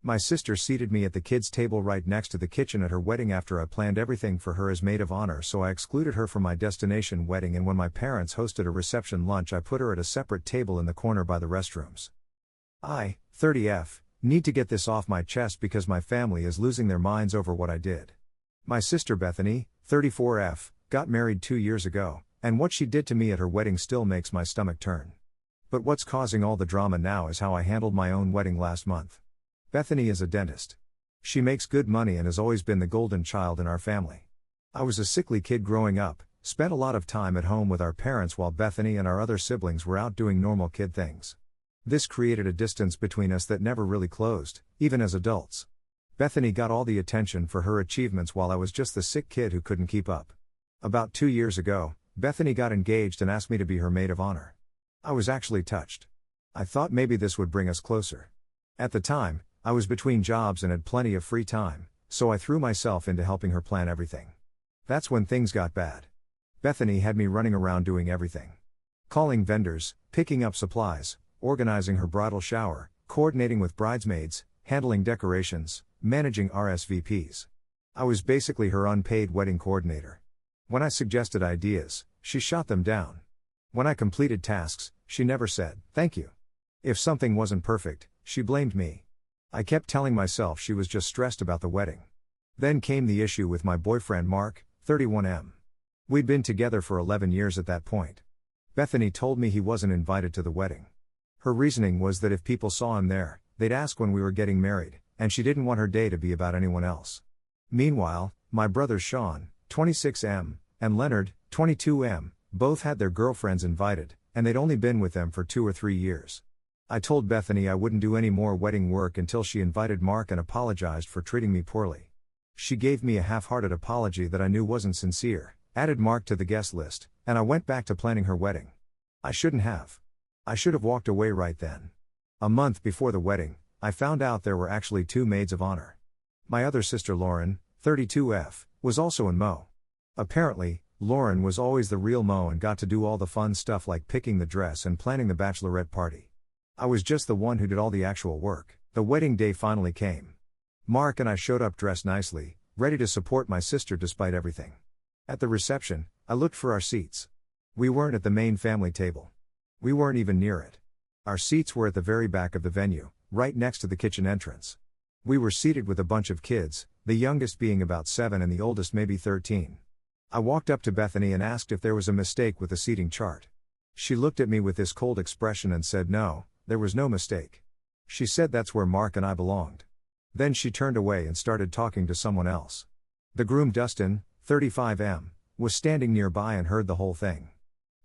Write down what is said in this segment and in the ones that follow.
My sister seated me at the kids' table right next to the kitchen at her wedding after I planned everything for her as maid of honor, so I excluded her from my destination wedding, and when my parents hosted a reception lunch I put her at a separate table in the corner by the restrooms. I, 30F, need to get this off my chest because my family is losing their minds over what I did. My sister Bethany, 34F, got married 2 years ago, and what she did to me at her wedding still makes my stomach turn. But what's causing all the drama now is how I handled my own wedding last month. Bethany is a dentist. She makes good money and has always been the golden child in our family. I was a sickly kid growing up, spent a lot of time at home with our parents while Bethany and our other siblings were out doing normal kid things. This created a distance between us that never really closed, even as adults. Bethany got all the attention for her achievements while I was just the sick kid who couldn't keep up. About 2 years ago, Bethany got engaged and asked me to be her maid of honor. I was actually touched. I thought maybe this would bring us closer. At the time, I was between jobs and had plenty of free time, so I threw myself into helping her plan everything. That's when things got bad. Bethany had me running around doing everything. Calling vendors, picking up supplies, organizing her bridal shower, coordinating with bridesmaids, handling decorations, managing RSVPs. I was basically her unpaid wedding coordinator. When I suggested ideas, she shot them down. When I completed tasks, she never said, "Thank you." If something wasn't perfect, she blamed me. I kept telling myself she was just stressed about the wedding. Then came the issue with my boyfriend Mark, 31M. We'd been together for 11 years at that point. Bethany told me he wasn't invited to the wedding. Her reasoning was that if people saw him there, they'd ask when we were getting married, and she didn't want her day to be about anyone else. Meanwhile, my brothers Sean, 26M, and Leonard, 22M, both had their girlfriends invited, and they'd only been with them for 2 or 3 years. I told Bethany I wouldn't do any more wedding work until she invited Mark and apologized for treating me poorly. She gave me a half-hearted apology that I knew wasn't sincere, added Mark to the guest list, and I went back to planning her wedding. I shouldn't have. I should have walked away right then. A month before the wedding, I found out there were actually 2 maids of honor. My other sister Lauren, 32F, was also in Mo. Apparently, Lauren was always the real Mo and got to do all the fun stuff like picking the dress and planning the bachelorette party. I was just the one who did all the actual work. The wedding day finally came. Mark and I showed up dressed nicely, ready to support my sister despite everything. At the reception, I looked for our seats. We weren't at the main family table. We weren't even near it. Our seats were at the very back of the venue, right next to the kitchen entrance. We were seated with a bunch of kids, the youngest being about 7 and the oldest maybe 13. I walked up to Bethany and asked if there was a mistake with the seating chart. She looked at me with this cold expression and said no. There was no mistake. She said that's where Mark and I belonged. Then she turned away and started talking to someone else. The groom Dustin, 35M, was standing nearby and heard the whole thing.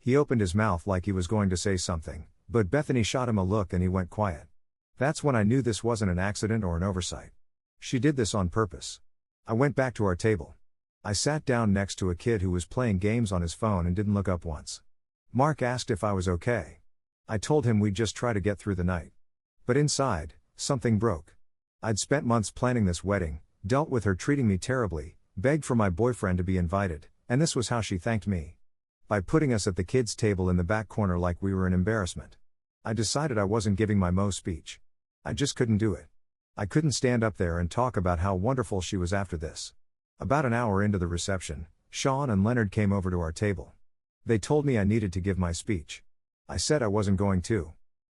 He opened his mouth like he was going to say something, but Bethany shot him a look and he went quiet. That's when I knew this wasn't an accident or an oversight. She did this on purpose. I went back to our table. I sat down next to a kid who was playing games on his phone and didn't look up once. Mark asked if I was okay. I told him we'd just try to get through the night. But inside, something broke. I'd spent months planning this wedding, dealt with her treating me terribly, begged for my boyfriend to be invited, and this was how she thanked me. By putting us at the kids' table in the back corner like we were an embarrassment. I decided I wasn't giving my Mo speech. I just couldn't do it. I couldn't stand up there and talk about how wonderful she was after this. About an hour into the reception, Sean and Leonard came over to our table. They told me I needed to give my speech. I said I wasn't going to.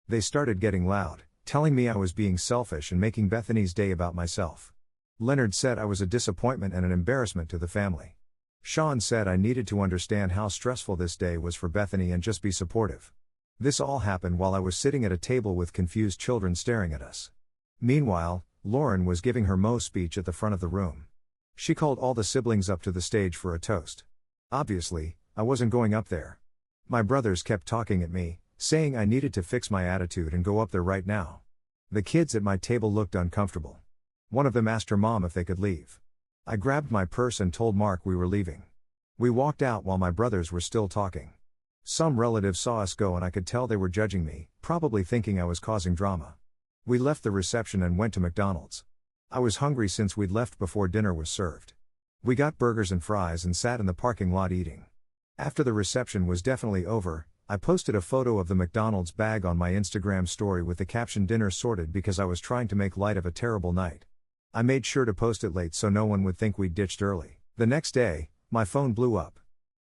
They started getting loud, telling me I was being selfish and making Bethany's day about myself. Leonard said I was a disappointment and an embarrassment to the family. Sean said I needed to understand how stressful this day was for Bethany and just be supportive. This all happened while I was sitting at a table with confused children staring at us. Meanwhile, Lauren was giving her Mo speech at the front of the room. She called all the siblings up to the stage for a toast. Obviously, I wasn't going up there. My brothers kept talking at me, saying I needed to fix my attitude and go up there right now. The kids at my table looked uncomfortable. One of them asked her mom if they could leave. I grabbed my purse and told Mark we were leaving. We walked out while my brothers were still talking. Some relatives saw us go and I could tell they were judging me, probably thinking I was causing drama. We left the reception and went to McDonald's. I was hungry since we'd left before dinner was served. We got burgers and fries and sat in the parking lot eating. After the reception was definitely over, I posted a photo of the McDonald's bag on my Instagram story with the caption "Dinner sorted" because I was trying to make light of a terrible night. I made sure to post it late so no one would think we'd ditched early. The next day, my phone blew up.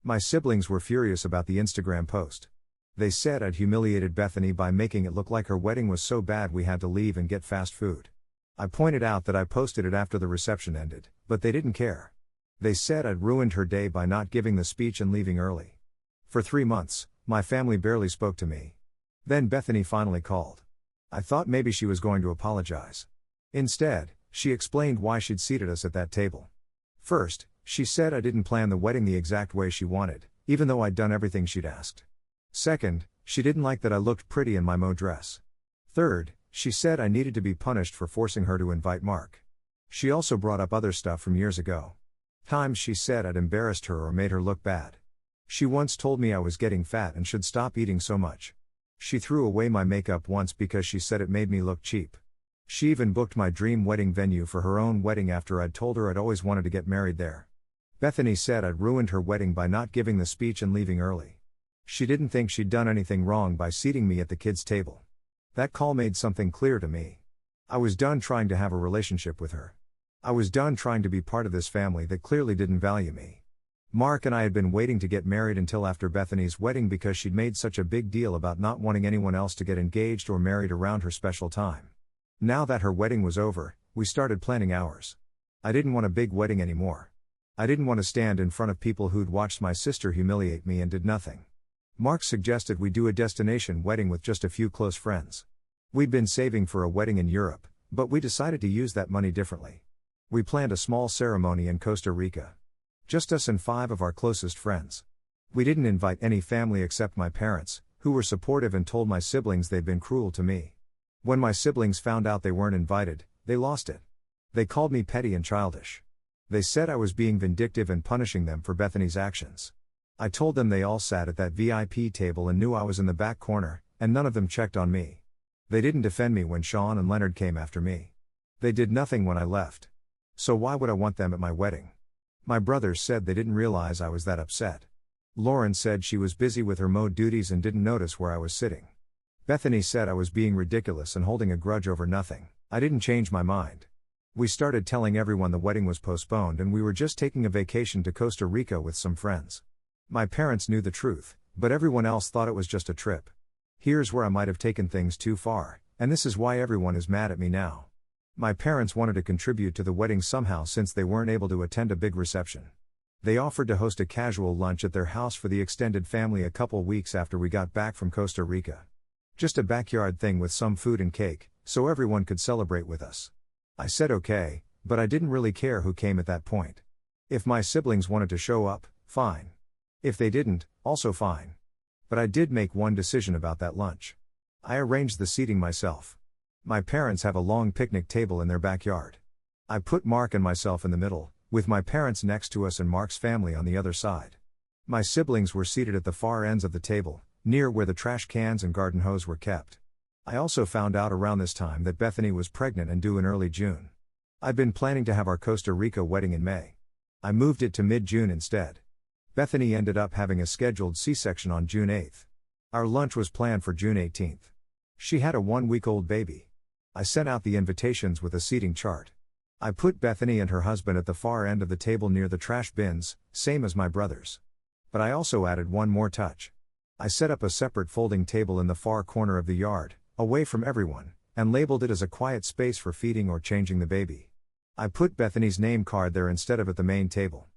My siblings were furious about the Instagram post. They said I'd humiliated Bethany by making it look like her wedding was so bad we had to leave and get fast food. I pointed out that I posted it after the reception ended, but they didn't care. They said I'd ruined her day by not giving the speech and leaving early. For 3 months, my family barely spoke to me. Then Bethany finally called. I thought maybe she was going to apologize. Instead, she explained why she'd seated us at that table. First, she said I didn't plan the wedding the exact way she wanted, even though I'd done everything she'd asked. Second, she didn't like that I looked pretty in my mauve dress. Third, she said I needed to be punished for forcing her to invite Mark. She also brought up other stuff from years ago. Times she said I'd embarrassed her or made her look bad. She once told me I was getting fat and should stop eating so much. She threw away my makeup once because she said it made me look cheap. She even booked my dream wedding venue for her own wedding after I'd told her I'd always wanted to get married there. Bethany said I'd ruined her wedding by not giving the speech and leaving early. She didn't think she'd done anything wrong by seating me at the kids' table. That call made something clear to me. I was done trying to have a relationship with her. I was done trying to be part of this family that clearly didn't value me. Mark and I had been waiting to get married until after Bethany's wedding because she'd made such a big deal about not wanting anyone else to get engaged or married around her special time. Now that her wedding was over, we started planning ours. I didn't want a big wedding anymore. I didn't want to stand in front of people who'd watched my sister humiliate me and did nothing. Mark suggested we do a destination wedding with just a few close friends. We'd been saving for a wedding in Europe, but we decided to use that money differently. We planned a small ceremony in Costa Rica. Just us and 5 of our closest friends. We didn't invite any family except my parents, who were supportive and told my siblings they'd been cruel to me. When my siblings found out they weren't invited, they lost it. They called me petty and childish. They said I was being vindictive and punishing them for Bethany's actions. I told them they all sat at that VIP table and knew I was in the back corner, and none of them checked on me. They didn't defend me when Sean and Leonard came after me. They did nothing when I left. So why would I want them at my wedding? My brothers said they didn't realize I was that upset. Lauren said she was busy with her mode duties and didn't notice where I was sitting. Bethany said I was being ridiculous and holding a grudge over nothing. I didn't change my mind. We started telling everyone the wedding was postponed and we were just taking a vacation to Costa Rica with some friends. My parents knew the truth, but everyone else thought it was just a trip. Here's where I might have taken things too far, and this is why everyone is mad at me now. My parents wanted to contribute to the wedding somehow since they weren't able to attend a big reception. They offered to host a casual lunch at their house for the extended family a couple weeks after we got back from Costa Rica. Just a backyard thing with some food and cake, so everyone could celebrate with us. I said okay, but I didn't really care who came at that point. If my siblings wanted to show up, fine. If they didn't, also fine. But I did make one decision about that lunch. I arranged the seating myself. My parents have a long picnic table in their backyard. I put Mark and myself in the middle, with my parents next to us and Mark's family on the other side. My siblings were seated at the far ends of the table, near where the trash cans and garden hose were kept. I also found out around this time that Bethany was pregnant and due in early June. I'd been planning to have our Costa Rica wedding in May. I moved it to mid-June instead. Bethany ended up having a scheduled C-section on June 8th. Our lunch was planned for June 18th. She had a 1-week-old baby. I sent out the invitations with a seating chart. I put Bethany and her husband at the far end of the table near the trash bins, same as my brothers. But I also added one more touch. I set up a separate folding table in the far corner of the yard, away from everyone, and labeled it as a quiet space for feeding or changing the baby. I put Bethany's name card there instead of at the main table.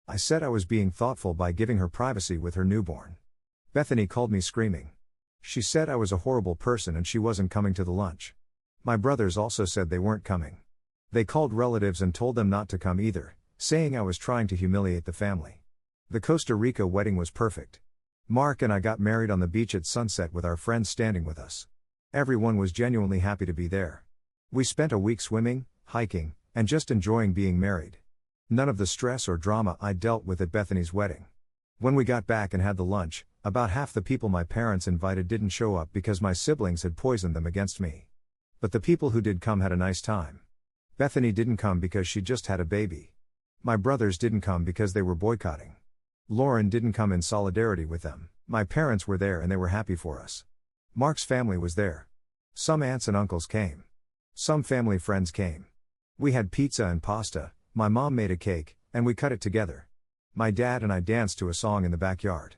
I said I was being thoughtful by giving her privacy with her newborn. Bethany called me screaming. She said I was a horrible person and she wasn't coming to the lunch. My brothers also said they weren't coming. They called relatives and told them not to come either, saying I was trying to humiliate the family. The Costa Rica wedding was perfect. Mark and I got married on the beach at sunset with our friends standing with us. Everyone was genuinely happy to be there. We spent a week swimming, hiking, and just enjoying being married. None of the stress or drama I dealt with at Bethany's wedding. When we got back and had the lunch, about half the people my parents invited didn't show up because my siblings had poisoned them against me. But the people who did come had a nice time. Bethany didn't come because she just had a baby. My brothers didn't come because they were boycotting. Lauren didn't come in solidarity with them. My parents were there and they were happy for us. Mark's family was there. Some aunts and uncles came. Some family friends came. We had pizza and pasta, my mom made a cake, and we cut it together. My dad and I danced to a song in the backyard.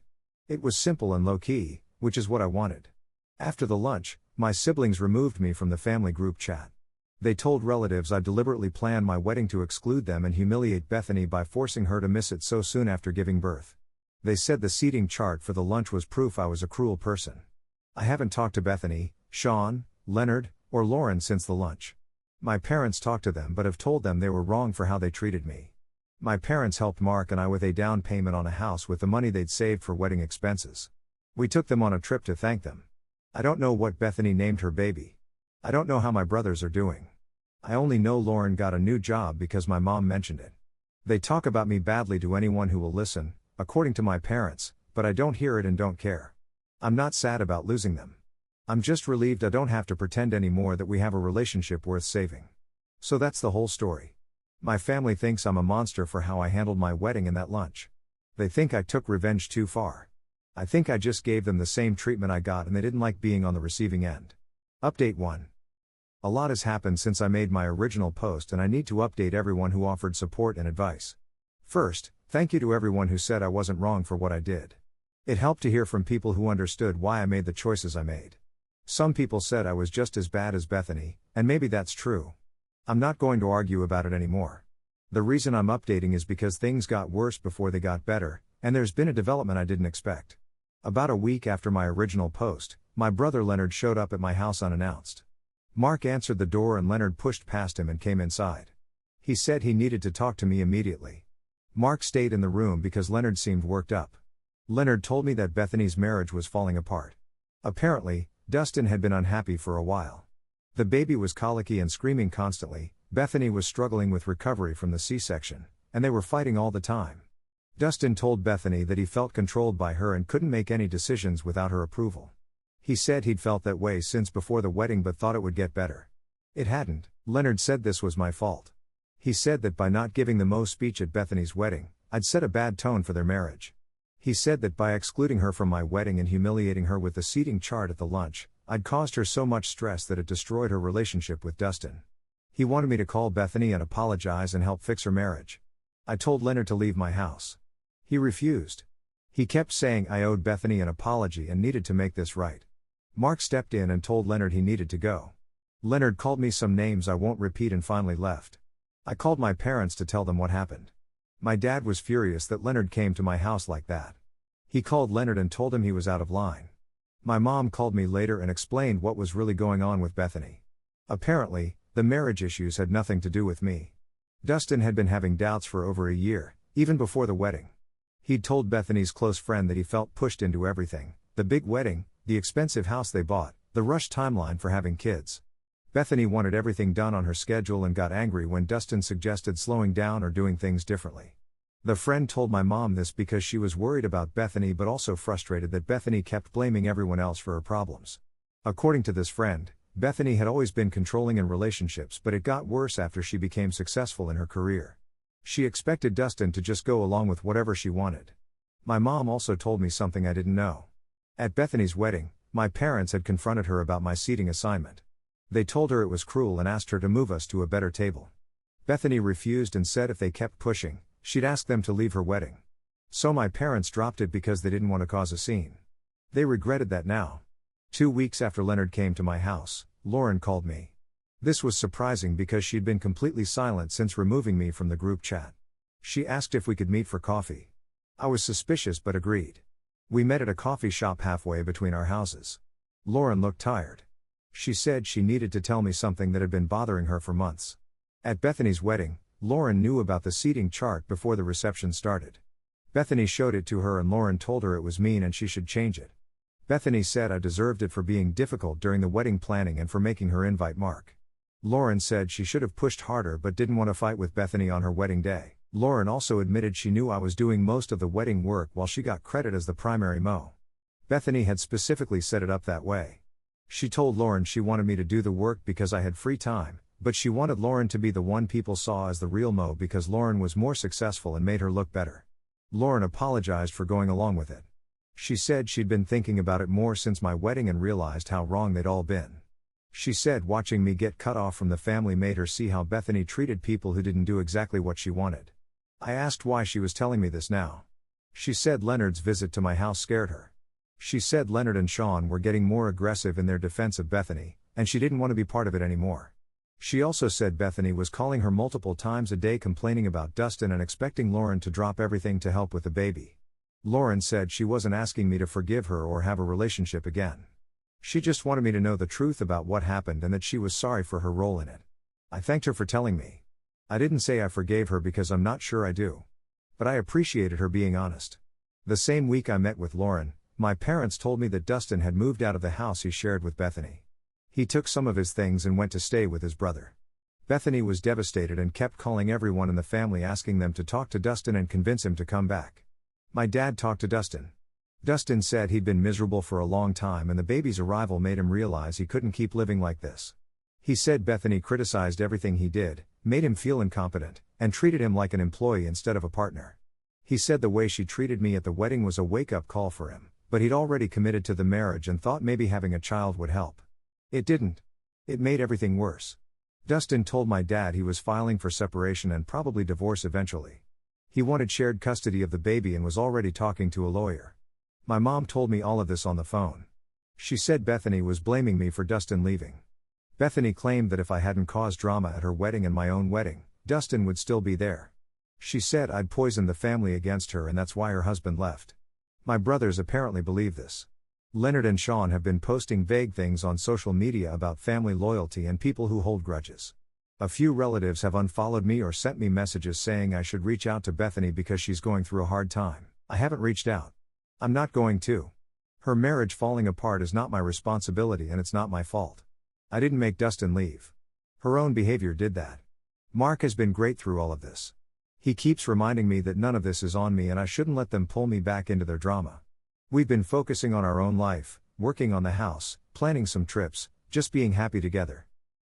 It was simple and low-key, which is what I wanted. After the lunch, my siblings removed me from the family group chat. They told relatives I deliberately planned my wedding to exclude them and humiliate Bethany by forcing her to miss it so soon after giving birth. They said the seating chart for the lunch was proof I was a cruel person. I haven't talked to Bethany, Sean, Leonard, or Lauren since the lunch. My parents talked to them but have told them they were wrong for how they treated me. My parents helped Mark and I with a down payment on a house with the money they'd saved for wedding expenses. We took them on a trip to thank them. I don't know what Bethany named her baby. I don't know how my brothers are doing. I only know Lauren got a new job because my mom mentioned it. They talk about me badly to anyone who will listen, according to my parents, but I don't hear it and don't care. I'm not sad about losing them. I'm just relieved I don't have to pretend anymore that we have a relationship worth saving. So that's the whole story. My family thinks I'm a monster for how I handled my wedding and that lunch. They think I took revenge too far. I think I just gave them the same treatment I got and they didn't like being on the receiving end. Update 1. A lot has happened since I made my original post and I need to update everyone who offered support and advice. First, thank you to everyone who said I wasn't wrong for what I did. It helped to hear from people who understood why I made the choices I made. Some people said I was just as bad as Bethany, and maybe that's true. I'm not going to argue about it anymore. The reason I'm updating is because things got worse before they got better, and there's been a development I didn't expect. About a week after my original post, my brother Leonard showed up at my house unannounced. Mark answered the door and Leonard pushed past him and came inside. He said he needed to talk to me immediately. Mark stayed in the room because Leonard seemed worked up. Leonard told me that Bethany's marriage was falling apart. Apparently, Dustin had been unhappy for a while. The baby was colicky and screaming constantly, Bethany was struggling with recovery from the C-section, and they were fighting all the time. Dustin told Bethany that he felt controlled by her and couldn't make any decisions without her approval. He said he'd felt that way since before the wedding but thought it would get better. It hadn't. Leonard said this was my fault. He said that by not giving the Mo speech at Bethany's wedding, I'd set a bad tone for their marriage. He said that by excluding her from my wedding and humiliating her with the seating chart at the lunch, I'd caused her so much stress that it destroyed her relationship with Dustin. He wanted me to call Bethany and apologize and help fix her marriage. I told Leonard to leave my house. He refused. He kept saying I owed Bethany an apology and needed to make this right. Mark stepped in and told Leonard he needed to go. Leonard called me some names I won't repeat and finally left. I called my parents to tell them what happened. My dad was furious that Leonard came to my house like that. He called Leonard and told him he was out of line. My mom called me later and explained what was really going on with Bethany. Apparently, the marriage issues had nothing to do with me. Dustin had been having doubts for over a year, even before the wedding. He'd told Bethany's close friend that he felt pushed into everything: the big wedding, the expensive house they bought, the rushed timeline for having kids. Bethany wanted everything done on her schedule and got angry when Dustin suggested slowing down or doing things differently. The friend told my mom this because she was worried about Bethany but also frustrated that Bethany kept blaming everyone else for her problems. According to this friend, Bethany had always been controlling in relationships but it got worse after she became successful in her career. She expected Dustin to just go along with whatever she wanted. My mom also told me something I didn't know. At Bethany's wedding, my parents had confronted her about my seating assignment. They told her it was cruel and asked her to move us to a better table. Bethany refused and said if they kept pushing, she'd ask them to leave her wedding. So my parents dropped it because they didn't want to cause a scene. They regretted that now. 2 weeks after Leonard came to my house, Lauren called me. This was surprising because she'd been completely silent since removing me from the group chat. She asked if we could meet for coffee. I was suspicious but agreed. We met at a coffee shop halfway between our houses. Lauren looked tired. She said she needed to tell me something that had been bothering her for months. At Bethany's wedding, Lauren knew about the seating chart before the reception started. Bethany showed it to her and Lauren told her it was mean and she should change it. Bethany said I deserved it for being difficult during the wedding planning and for making her invite Mark. Lauren said she should have pushed harder but didn't want to fight with Bethany on her wedding day. Lauren also admitted she knew I was doing most of the wedding work while she got credit as the primary mo. Bethany had specifically set it up that way. She told Lauren she wanted me to do the work because I had free time, but she wanted Lauren to be the one people saw as the real mo because Lauren was more successful and made her look better. Lauren apologized for going along with it. She said she'd been thinking about it more since my wedding and realized how wrong they'd all been. She said watching me get cut off from the family made her see how Bethany treated people who didn't do exactly what she wanted. I asked why she was telling me this now. She said Leonard's visit to my house scared her. She said Leonard and Sean were getting more aggressive in their defense of Bethany, and she didn't want to be part of it anymore. She also said Bethany was calling her multiple times a day complaining about Dustin and expecting Lauren to drop everything to help with the baby. Lauren said she wasn't asking me to forgive her or have a relationship again. She just wanted me to know the truth about what happened and that she was sorry for her role in it. I thanked her for telling me. I didn't say I forgave her because I'm not sure I do. But I appreciated her being honest. The same week I met with Lauren, my parents told me that Dustin had moved out of the house he shared with Bethany. He took some of his things and went to stay with his brother. Bethany was devastated and kept calling everyone in the family asking them to talk to Dustin and convince him to come back. My dad talked to Dustin. Dustin said he'd been miserable for a long time and the baby's arrival made him realize he couldn't keep living like this. He said Bethany criticized everything he did, made him feel incompetent, and treated him like an employee instead of a partner. He said the way she treated me at the wedding was a wake-up call for him, but he'd already committed to the marriage and thought maybe having a child would help. It didn't. It made everything worse. Dustin told my dad he was filing for separation and probably divorce eventually. He wanted shared custody of the baby and was already talking to a lawyer. My mom told me all of this on the phone. She said Bethany was blaming me for Dustin leaving. Bethany claimed that if I hadn't caused drama at her wedding and my own wedding, Dustin would still be there. She said I'd poisoned the family against her and that's why her husband left. My brothers apparently believe this. Leonard and Sean have been posting vague things on social media about family loyalty and people who hold grudges. A few relatives have unfollowed me or sent me messages saying I should reach out to Bethany because she's going through a hard time. I haven't reached out. I'm not going to. Her marriage falling apart is not my responsibility and it's not my fault. I didn't make Dustin leave. Her own behavior did that. Mark has been great through all of this. He keeps reminding me that none of this is on me and I shouldn't let them pull me back into their drama. We've been focusing on our own life, working on the house, planning some trips, just being happy together.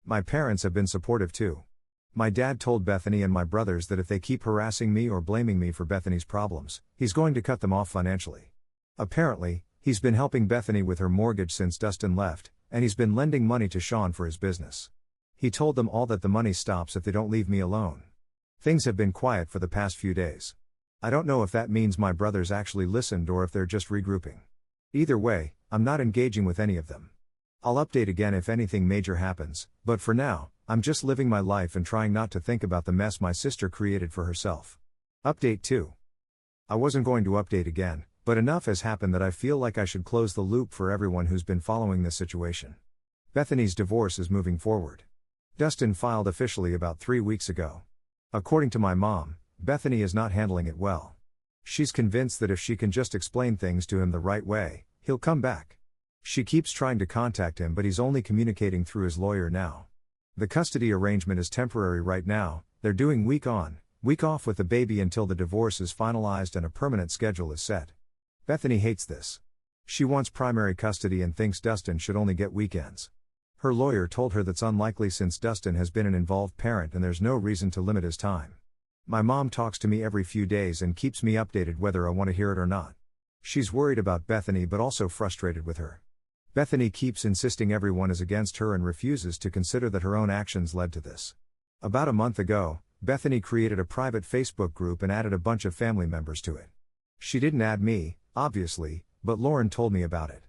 My parents have been supportive too. My dad told Bethany and my brothers that if they keep harassing me or blaming me for Bethany's problems, he's going to cut them off financially. Apparently, he's been helping Bethany with her mortgage since Dustin left, and he's been lending money to Sean for his business. He told them all that the money stops if they don't leave me alone. Things have been quiet for the past few days. I don't know if that means my brothers actually listened or if they're just regrouping. Either way, I'm not engaging with any of them. I'll update again if anything major happens, but for now, I'm just living my life and trying not to think about the mess my sister created for herself. Update 2. I wasn't going to update again, but enough has happened that I feel like I should close the loop for everyone who's been following this situation. Bethany's divorce is moving forward. Dustin filed officially about 3 weeks ago. According to my mom, Bethany is not handling it well. She's convinced that if she can just explain things to him the right way, he'll come back. She keeps trying to contact him but he's only communicating through his lawyer now. The custody arrangement is temporary right now, they're doing week on, week off with the baby until the divorce is finalized and a permanent schedule is set. Bethany hates this. She wants primary custody and thinks Dustin should only get weekends. Her lawyer told her that's unlikely since Dustin has been an involved parent and there's no reason to limit his time. My mom talks to me every few days and keeps me updated whether I want to hear it or not. She's worried about Bethany but also frustrated with her. Bethany keeps insisting everyone is against her and refuses to consider that her own actions led to this. About a month ago, Bethany created a private Facebook group and added a bunch of family members to it. She didn't add me, obviously, but Lauren told me about it.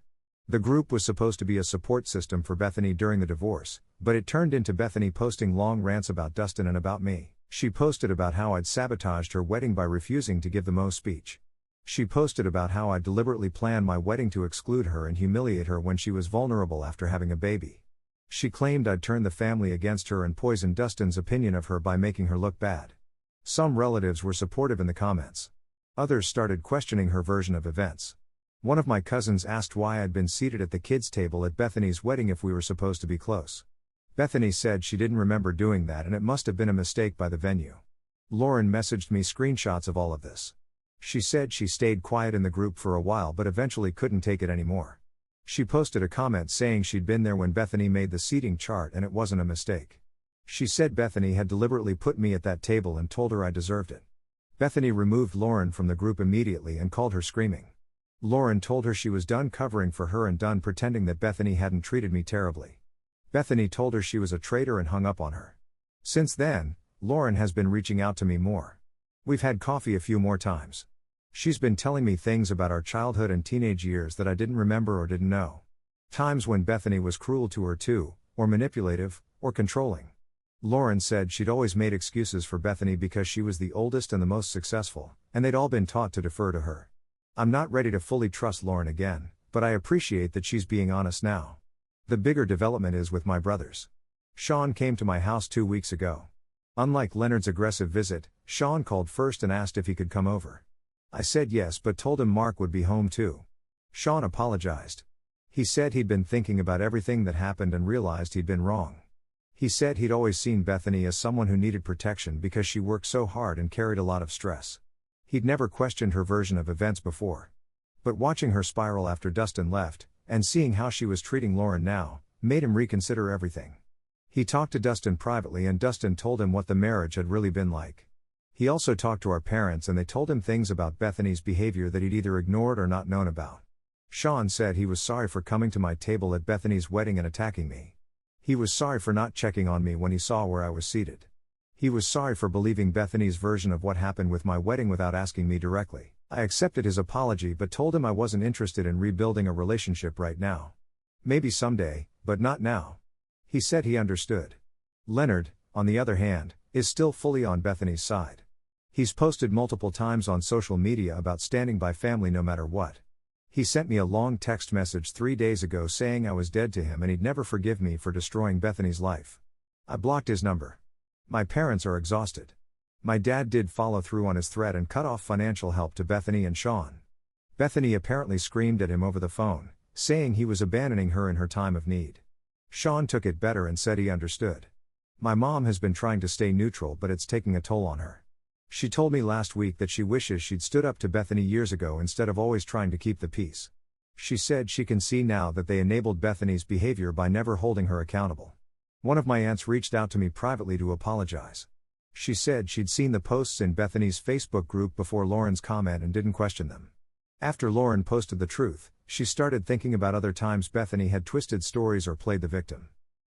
The group was supposed to be a support system for Bethany during the divorce, but it turned into Bethany posting long rants about Dustin and about me. She posted about how I'd sabotaged her wedding by refusing to give the Mo speech. She posted about how I deliberately planned my wedding to exclude her and humiliate her when she was vulnerable after having a baby. She claimed I'd turned the family against her and poisoned Dustin's opinion of her by making her look bad. Some relatives were supportive in the comments. Others started questioning her version of events. One of my cousins asked why I'd been seated at the kids' table at Bethany's wedding if we were supposed to be close. Bethany said she didn't remember doing that and it must have been a mistake by the venue. Lauren messaged me screenshots of all of this. She said she stayed quiet in the group for a while but eventually couldn't take it anymore. She posted a comment saying she'd been there when Bethany made the seating chart and it wasn't a mistake. She said Bethany had deliberately put me at that table and told her I deserved it. Bethany removed Lauren from the group immediately and called her screaming. Lauren told her she was done covering for her and done pretending that Bethany hadn't treated me terribly. Bethany told her she was a traitor and hung up on her. Since then, Lauren has been reaching out to me more. We've had coffee a few more times. She's been telling me things about our childhood and teenage years that I didn't remember or didn't know. Times when Bethany was cruel to her too, or manipulative, or controlling. Lauren said she'd always made excuses for Bethany because she was the oldest and the most successful, and they'd all been taught to defer to her. I'm not ready to fully trust Lauren again, but I appreciate that she's being honest now. The bigger development is with my brothers. Sean came to my house 2 weeks ago. Unlike Leonard's aggressive visit, Sean called first and asked if he could come over. I said yes but told him Mark would be home too. Sean apologized. He said he'd been thinking about everything that happened and realized he'd been wrong. He said he'd always seen Bethany as someone who needed protection because she worked so hard and carried a lot of stress. He'd never questioned her version of events before. But watching her spiral after Dustin left, and seeing how she was treating Lauren now, made him reconsider everything. He talked to Dustin privately and Dustin told him what the marriage had really been like. He also talked to our parents and they told him things about Bethany's behavior that he'd either ignored or not known about. Sean said he was sorry for coming to my table at Bethany's wedding and attacking me. He was sorry for not checking on me when he saw where I was seated. He was sorry for believing Bethany's version of what happened with my wedding without asking me directly. I accepted his apology but told him I wasn't interested in rebuilding a relationship right now. Maybe someday, but not now. He said he understood. Leonard, on the other hand, is still fully on Bethany's side. He's posted multiple times on social media about standing by family no matter what. He sent me a long text message 3 days ago saying I was dead to him and he'd never forgive me for destroying Bethany's life. I blocked his number. My parents are exhausted. My dad did follow through on his threat and cut off financial help to Bethany and Sean. Bethany apparently screamed at him over the phone, saying he was abandoning her in her time of need. Sean took it better and said he understood. My mom has been trying to stay neutral but it's taking a toll on her. She told me last week that she wishes she'd stood up to Bethany years ago instead of always trying to keep the peace. She said she can see now that they enabled Bethany's behavior by never holding her accountable. One of my aunts reached out to me privately to apologize. She said she'd seen the posts in Bethany's Facebook group before Lauren's comment and didn't question them. After Lauren posted the truth, she started thinking about other times Bethany had twisted stories or played the victim.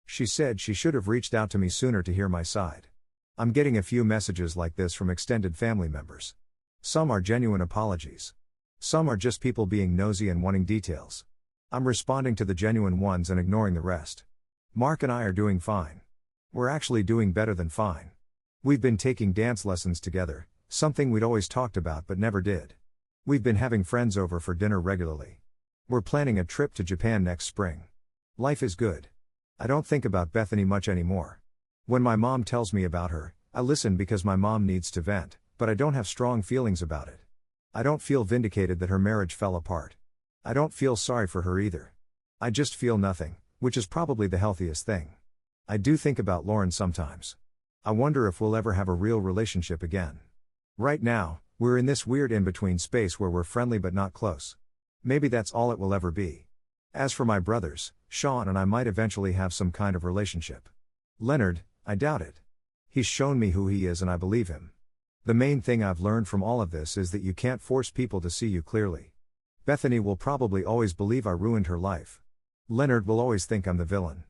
She said she should have reached out to me sooner to hear my side. I'm getting a few messages like this from extended family members. Some are genuine apologies. Some are just people being nosy and wanting details. I'm responding to the genuine ones and ignoring the rest. Mark and I are doing fine. We're actually doing better than fine. We've been taking dance lessons together, something we'd always talked about but never did. We've been having friends over for dinner regularly. We're planning a trip to Japan next spring. Life is good. I don't think about Bethany much anymore. When my mom tells me about her, I listen because my mom needs to vent, but I don't have strong feelings about it. I don't feel vindicated that her marriage fell apart. I don't feel sorry for her either. I just feel nothing, which is probably the healthiest thing. I do think about Lauren sometimes. I wonder if we'll ever have a real relationship again. Right now, we're in this weird in-between space where we're friendly but not close. Maybe that's all it will ever be. As for my brothers, Sean and I might eventually have some kind of relationship. Leonard, I doubt it. He's shown me who he is and I believe him. The main thing I've learned from all of this is that you can't force people to see you clearly. Bethany will probably always believe I ruined her life. Leonard will always think I'm the villain.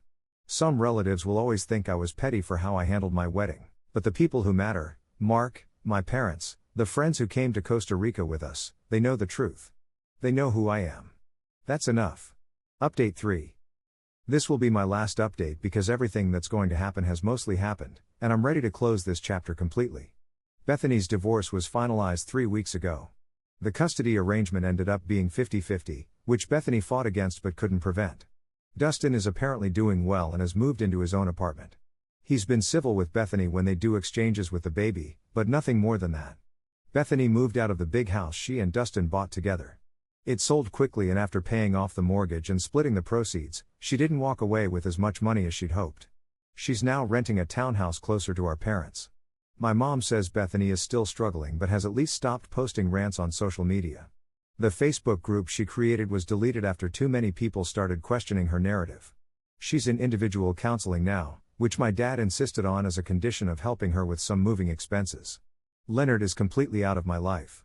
Some relatives will always think I was petty for how I handled my wedding. But the people who matter, Mark, my parents, the friends who came to Costa Rica with us, they know the truth. They know who I am. That's enough. Update 3. This will be my last update because everything that's going to happen has mostly happened, and I'm ready to close this chapter completely. Bethany's divorce was finalized 3 weeks ago. The custody arrangement ended up being 50-50, which Bethany fought against but couldn't prevent. Dustin is apparently doing well and has moved into his own apartment. He's been civil with Bethany when they do exchanges with the baby, but nothing more than that. Bethany moved out of the big house she and Dustin bought together. It sold quickly and after paying off the mortgage and splitting the proceeds, she didn't walk away with as much money as she'd hoped. She's now renting a townhouse closer to our parents. My mom says Bethany is still struggling but has at least stopped posting rants on social media. The Facebook group she created was deleted after too many people started questioning her narrative. She's in individual counseling now, which my dad insisted on as a condition of helping her with some moving expenses. Leonard is completely out of my life.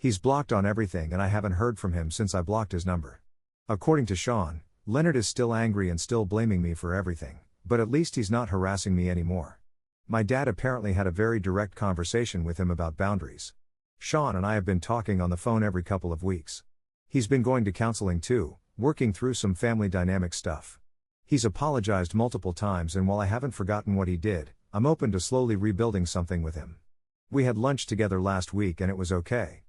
He's blocked on everything and I haven't heard from him since I blocked his number. According to Sean, Leonard is still angry and still blaming me for everything, but at least he's not harassing me anymore. My dad apparently had a very direct conversation with him about boundaries. Sean and I have been talking on the phone every couple of weeks. He's been going to counseling too, working through some family dynamic stuff. He's apologized multiple times, and while I haven't forgotten what he did, I'm open to slowly rebuilding something with him. We had lunch together last week and it was okay.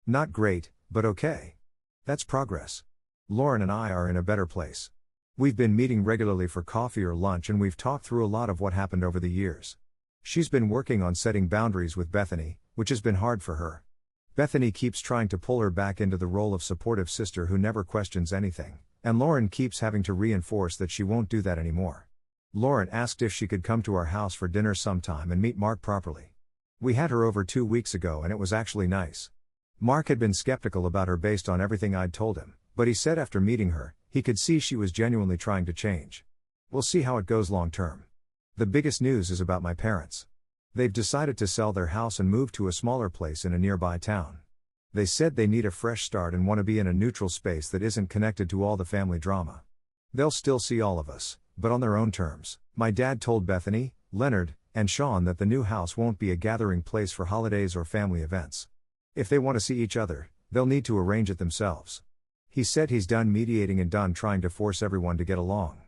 Not great, but okay. That's progress. Lauren and I are in a better place. We've been meeting regularly for coffee or lunch and we've talked through a lot of what happened over the years. She's been working on setting boundaries with Bethany, which has been hard for her. Bethany keeps trying to pull her back into the role of supportive sister who never questions anything, and Lauren keeps having to reinforce that she won't do that anymore. Lauren asked if she could come to our house for dinner sometime and meet Mark properly. We had her over 2 weeks ago and it was actually nice. Mark had been skeptical about her based on everything I'd told him, but he said after meeting her, he could see she was genuinely trying to change. We'll see how it goes long term. The biggest news is about my parents. They've decided to sell their house and move to a smaller place in a nearby town. They said they need a fresh start and want to be in a neutral space that isn't connected to all the family drama. They'll still see all of us, but on their own terms. My dad told Bethany, Leonard, and Sean that the new house won't be a gathering place for holidays or family events. If they want to see each other, they'll need to arrange it themselves. He said he's done mediating and done trying to force everyone to get along.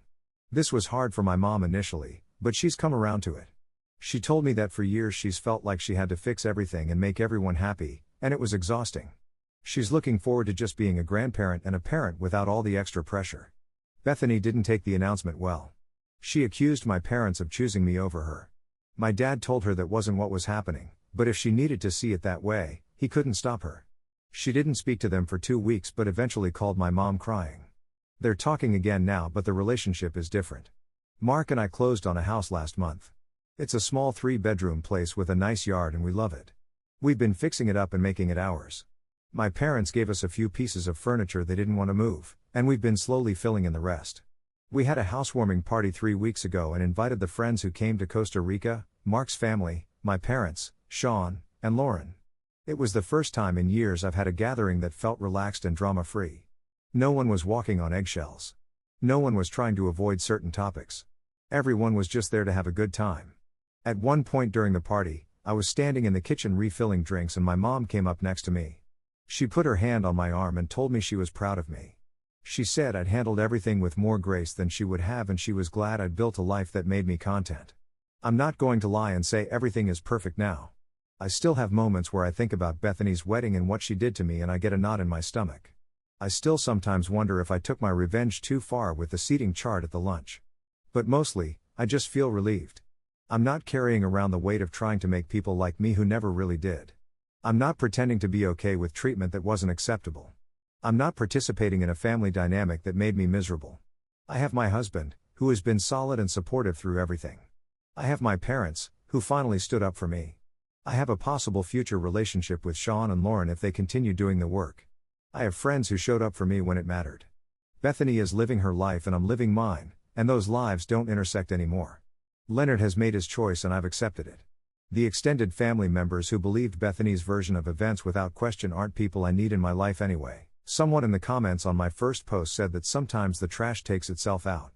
This was hard for my mom initially, but she's come around to it. She told me that for years she's felt like she had to fix everything and make everyone happy, and it was exhausting. She's looking forward to just being a grandparent and a parent without all the extra pressure. Bethany didn't take the announcement well. She accused my parents of choosing me over her. My dad told her that wasn't what was happening, but if she needed to see it that way, he couldn't stop her. She didn't speak to them for 2 weeks but eventually called my mom crying. They're talking again now, but the relationship is different. Mark and I closed on a house last month. It's a small 3-bedroom place with a nice yard and we love it. We've been fixing it up and making it ours. My parents gave us a few pieces of furniture they didn't want to move, and we've been slowly filling in the rest. We had a housewarming party 3 weeks ago and invited the friends who came to Costa Rica, Mark's family, my parents, Sean, and Lauren. It was the first time in years I've had a gathering that felt relaxed and drama-free. No one was walking on eggshells. No one was trying to avoid certain topics. Everyone was just there to have a good time. At one point during the party, I was standing in the kitchen refilling drinks and my mom came up next to me. She put her hand on my arm and told me she was proud of me. She said I'd handled everything with more grace than she would have and she was glad I'd built a life that made me content. I'm not going to lie and say everything is perfect now. I still have moments where I think about Bethany's wedding and what she did to me and I get a knot in my stomach. I still sometimes wonder if I took my revenge too far with the seating chart at the lunch. But mostly, I just feel relieved. I'm not carrying around the weight of trying to make people like me who never really did. I'm not pretending to be okay with treatment that wasn't acceptable. I'm not participating in a family dynamic that made me miserable. I have my husband, who has been solid and supportive through everything. I have my parents, who finally stood up for me. I have a possible future relationship with Sean and Lauren if they continue doing the work. I have friends who showed up for me when it mattered. Bethany is living her life and I'm living mine, and those lives don't intersect anymore. Leonard has made his choice and I've accepted it. The extended family members who believed Bethany's version of events without question aren't people I need in my life anyway. Someone in the comments on my first post said that sometimes the trash takes itself out.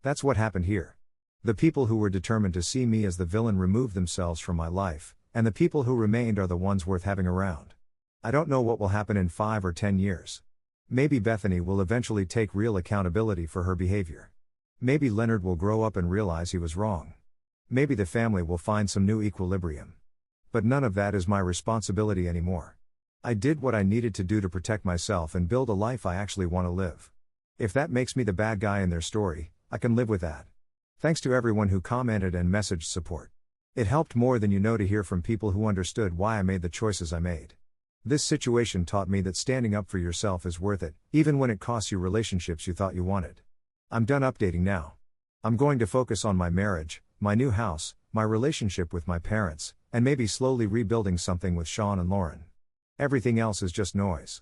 That's what happened here. The people who were determined to see me as the villain removed themselves from my life, and the people who remained are the ones worth having around. I don't know what will happen in 5 or 10 years. Maybe Bethany will eventually take real accountability for her behavior. Maybe Leonard will grow up and realize he was wrong. Maybe the family will find some new equilibrium. But none of that is my responsibility anymore. I did what I needed to do to protect myself and build a life I actually want to live. If that makes me the bad guy in their story, I can live with that. Thanks to everyone who commented and messaged support. It helped more than you know to hear from people who understood why I made the choices I made. This situation taught me that standing up for yourself is worth it, even when it costs you relationships you thought you wanted. I'm done updating now. I'm going to focus on my marriage, my new house, my relationship with my parents, and maybe slowly rebuilding something with Sean and Lauren. Everything else is just noise.